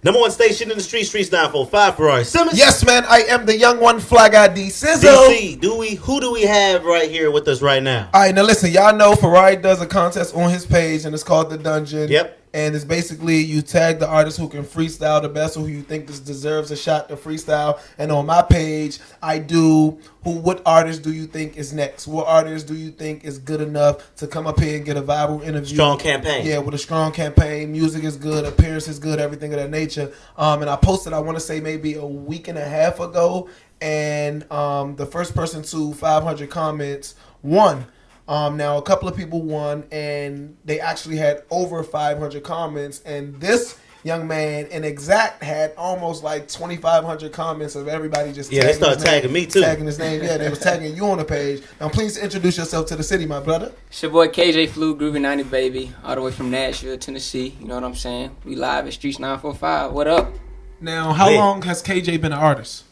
Number one station in the Streetz 94.5, Ferrari Simmons. Yes, man, I am the young one, Fly Guy D Sizzle. DC, who do we have right here with us right now? All right, now listen, y'all know Ferrari does a contest on his page, and it's called The Dungeon. Yep. And it's basically you tag the artist who can freestyle the best, or who you think deserves a shot to freestyle. And on my page, I do what artist do you think is next? What artist do you think is good enough to come up here and get a viral interview? Strong campaign. Yeah, with a strong campaign. Music is good, appearance is good, everything of that nature. And I posted, I want to say maybe a week and a half ago, and the first person to 500 comments won. Now, a couple of people won, and they actually had over 500 comments. And this young man in exact had almost like 2,500 comments of everybody just they started tagging me too. Tagging his name. Yeah, they was tagging you on the page. Now, please introduce yourself to the city, my brother. It's your boy KJ Flu, Groovy 90 baby, all the way from Nashville, Tennessee. You know what I'm saying? We live at Streetz 94.5. What up? Now, how long has KJ been an artist?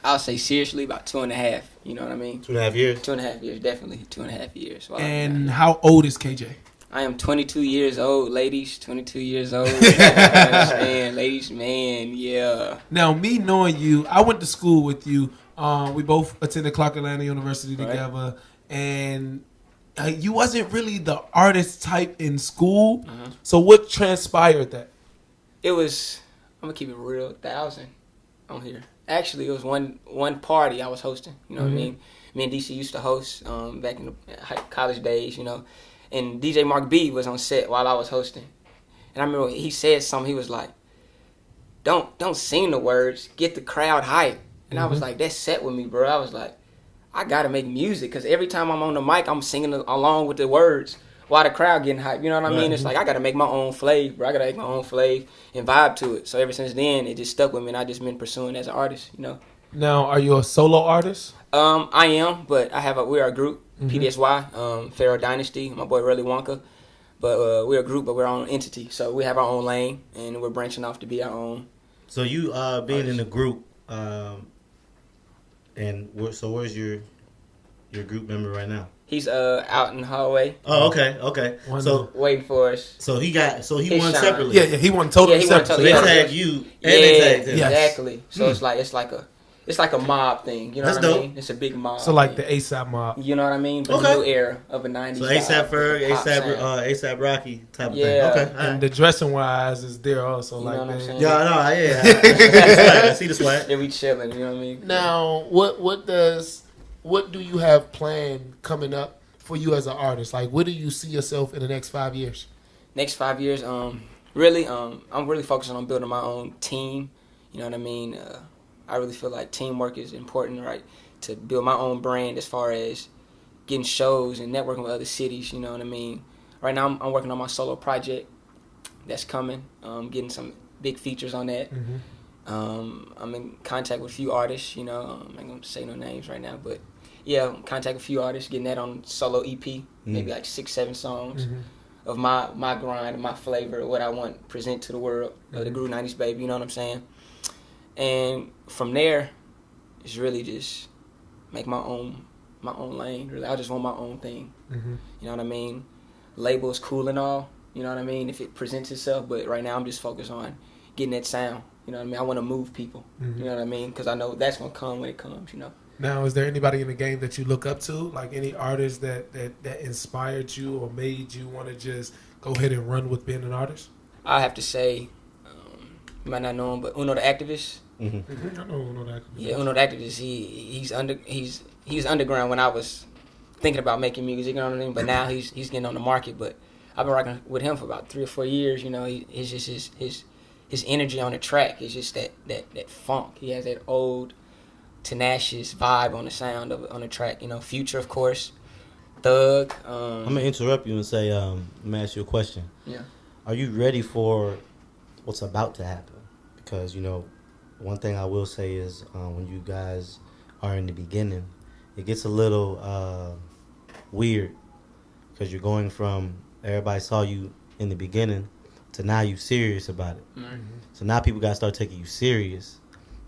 I'll say seriously about 2.5. You know what I mean? 2.5 years? 2.5 years, definitely 2.5 years. Wow. And how old is KJ? I am 22 years old, ladies. 22 years old. Man, ladies, man, yeah. Now, me knowing you, I went to school with you. We both attended Clark Atlanta University together. Right. And you wasn't really the artist type in school. Uh-huh. So what transpired that? It was, I'm going to keep it real, 1,000 on here. Actually, it was one party I was hosting. You know what I mean? Me and DC used to host back in the college days, you know. And DJ Mark B was on set while I was hosting. And I remember he said something. He was like, don't sing the words. Get the crowd hype. And I was like, that set with me, bro. I was like, I got to make music. Because every time I'm on the mic, I'm singing along with the words while the crowd getting hype. You know what I mean? It's like, I got to make my own flavor, bro. I got to make my own flavor and vibe to it. So ever since then, it just stuck with me. And I just been pursuing as an artist, you know. Now, are you a solo artist? I am, but we are a group, PDSY, Pharaoh Dynasty, my boy Relly Wonka. But we're a group, but we're our own entity. So we have our own lane, and we're branching off to be our own. So you being in the group, so where's your group member right now? He's out in the hallway. Oh, okay. So waiting for us. So he won separately. Yeah, he won totally separately. So they tagged you and they tagged him. Exactly. So it's like a mob thing. You know what I mean? It's a big mob. So like the ASAP mob. You know what I mean? But the new era of a 90s. So ASAP Ferg, ASAP Rocky type of thing. Okay. And the dressing wise is there also. You like know what I'm saying? Yeah. I see the swag. Yeah, we chilling. You know what I mean? Now, what do you have planned coming up for you as an artist? Like, where do you see yourself in the next 5 years? Next 5 years, I'm really focusing on building my own team. You know what I mean? I really feel like teamwork is important, right? To build my own brand as far as getting shows and networking with other cities. You know what I mean? Right now, I'm working on my solo project that's coming. Getting some big features on that. I'm in contact with a few artists. You know, I'm not gonna say no names right now, but yeah, contact a few artists, getting that on solo EP, maybe like 6-7 songs of my grind and my flavor, what I want to present to the world, the Groove 90s baby. You know what I'm saying? And from there, it's really just make my own lane. Really, I just want my own thing. You know what I mean? Label is cool and all. You know what I mean? If it presents itself, but right now I'm just focused on getting that sound. You know what I mean? I want to move people. You know what I mean? Because I know that's gonna come when it comes. You know. Now, is there anybody in the game that you look up to? Like any artist that inspired you or made you want to just go ahead and run with being an artist? I have to say, you might not know him, but Uno the Activist. I know Uno the Activist. Yeah, Uno the Activist. He's underground when I was thinking about making music. You know what I mean? But now he's getting on the market. But I've been rocking with him for about 3 or 4 years. You know, it's just his energy on the track is just that funk. He has that old, tenacious vibe on the sound on the track. You know, Future, of course, Thug. I'm gonna interrupt you and say, let me ask you a question. Yeah. Are you ready for what's about to happen? Because, you know, one thing I will say is when you guys are in the beginning, it gets a little weird because you're going from everybody saw you in the beginning to now you serious about it. So now people got to start taking you serious.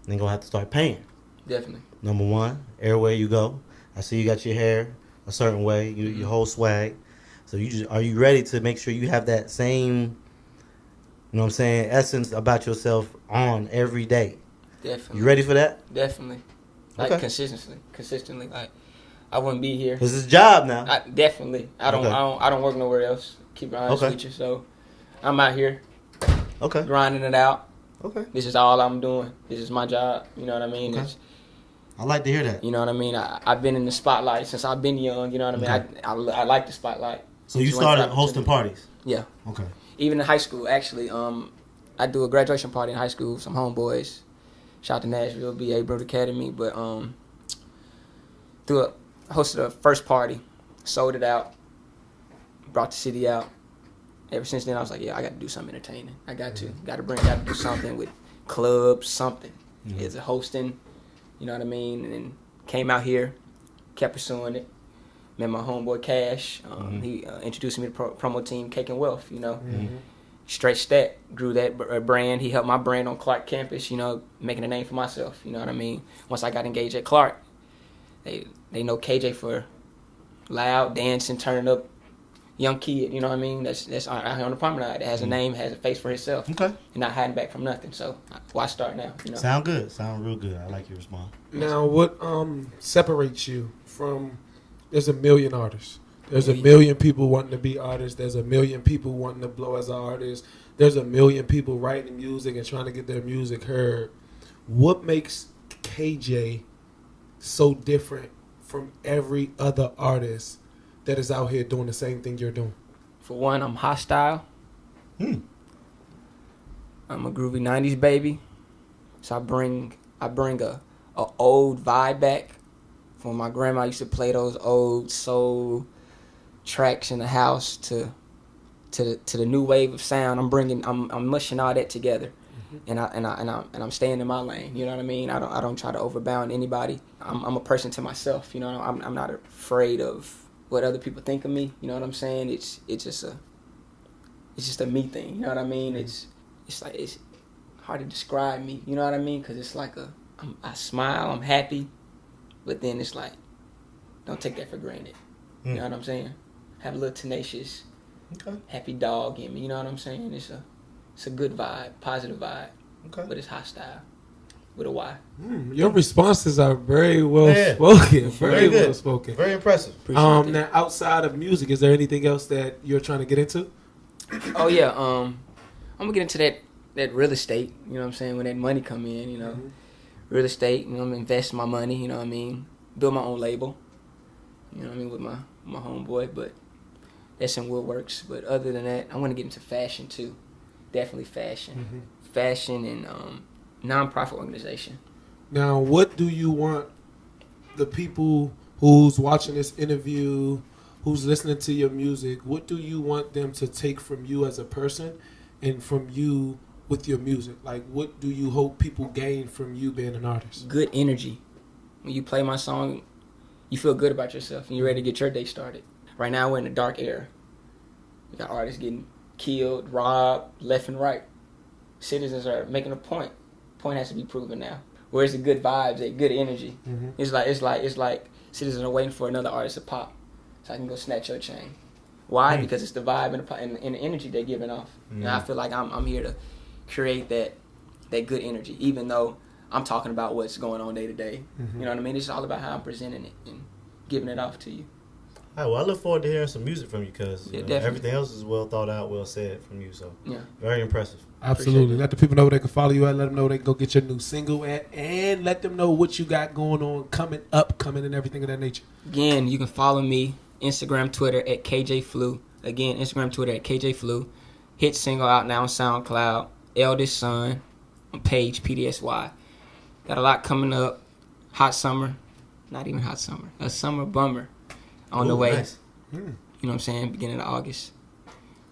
And they're going to have to start paying. Definitely. Number one, everywhere you go. I see you got your hair a certain way, your whole swag. So are you ready to make sure you have that same you know what I'm saying, essence about yourself on every day. Definitely. You ready for that? Definitely. Like Okay. consistently. Like I wouldn't be here. This is a job now. Definitely. I don't work nowhere else. Keep it honest with you. So I'm out here Okay. grinding it out. Okay. This is all I'm doing. This is my job. You know what I mean? Okay. I like to hear that. You know what I mean? I've been in the spotlight since I've been young. You know what I mean? Okay. I like the spotlight. So you started hosting parties? Yeah. Okay. Even in high school, actually. I do a graduation party in high school. Some homeboys. Shout out to Nashville, BA Broad Academy. But hosted a first party, sold it out, brought the city out. Ever since then, I was like, yeah, I got to do something entertaining. I got to do something with clubs, something. Is it hosting? You know what I mean? And then came out here, kept pursuing it. Met my homeboy Cash. He introduced me to promo team Cake and Wealth. You know, straight stat grew that brand. He helped my brand on Clark campus. You know, making a name for myself. You know what I mean? Once I got engaged at Clark, they know KJ for loud dancing, turning up, young kid. You know what I mean? That's out here on the promenade. That has a name, has a face for himself. Okay. And not hiding back from nothing. So why start now? You know? Sound good. Sound real good. I like your response. Now, what separates you from? There's a million artists. There's a million people wanting to be artists. There's a million people wanting to blow as an artist. There's a million people writing music and trying to get their music heard. What makes KJ so different from every other artist that is out here doing the same thing you're doing? For one, I'm hostile. I'm a groovy 90s baby. So I bring a old vibe back. When my grandma used to play those old soul tracks in the house to the new wave of sound, I'm mushing all that together, and I'm staying in my lane. You know what I mean? I don't try to overbound anybody. I'm a person to myself. You know, I'm not afraid of what other people think of me. You know what I'm saying? It's just a me thing. You know what I mean? It's hard to describe me. You know what I mean? Because it's like I smile, I'm happy. But then it's like, don't take that for granted. You know what I'm saying? Have a little tenacious, happy dog in me. You know what I'm saying? It's a good vibe, positive vibe. Okay. But it's hostile with a Y. Your responses are very well spoken. Very well spoken. Very impressive. Now, outside of music, is there anything else that you're trying to get into? Oh yeah. I'm gonna get into that real estate. You know what I'm saying? When that money come in, you know. Real estate, you know, I'm investing my money, you know what I mean? Build my own label, you know what I mean, with my homeboy, but that's in Woodworks. But other than that, I want to get into fashion too. Definitely fashion. Fashion and non-profit organization. Now, what do you want the people who's watching this interview, who's listening to your music, what do you want them to take from you as a person and from you with your music? Like, what do you hope people gain from you being an artist? Good energy. When you play my song, you feel good about yourself and you're ready to get your day started. Right now, we're in a dark era. We got artists getting killed, robbed, left and right. Citizens are making a point. Point has to be proven now. Where's the good vibes, that good energy? It's like citizens are waiting for another artist to pop so I can go snatch your chain. Why? Because it's the vibe and the energy they're giving off. And I feel like I'm here to create that good energy, even though I'm talking about what's going on day to day. You know what I mean? It's all about how I'm presenting it and giving it off to you. All right, well, I look forward to hearing some music from you because everything else is well thought out, well said from you. So, very impressive. Absolutely. Let the people know where they can follow you at. Let them know they can go get your new single at, and let them know what you got going on, coming, and everything of that nature. Again, you can follow me, Instagram, Twitter, at KJFlu. Again, Instagram, Twitter, at KJFlu. Hit single out now on SoundCloud. Eldest Son on page PDSY. Got a lot coming up. Hot summer. Not even hot summer. A summer bummer on the way. Nice. You know what I'm saying? Beginning of August.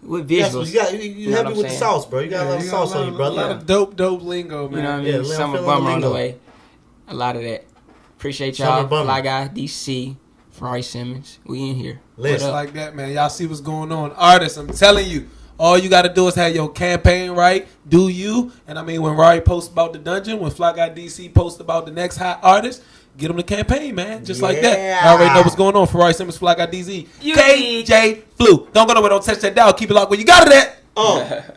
With visuals. You happy with the sauce, bro. You got a lot of sauce on you, brother. A lot of dope lingo, man. You know what I mean? Summer bummer on the way. A lot of that. Appreciate y'all. Fly Guy, DC, Ferrari Simmons. We in here. Just like that, man. Y'all see what's going on. Artists, I'm telling you. All you got to do is have your campaign right. Do you? And I mean, when Rari posts about the dungeon, when Fly Guy DC posts about the next hot artist, get them the campaign, man. Just like that. I already know what's going on. Ferrari Simmons, Fly Guy DZ. KJ Flu. Don't go nowhere. Don't touch that dial. Keep it locked where you got it at.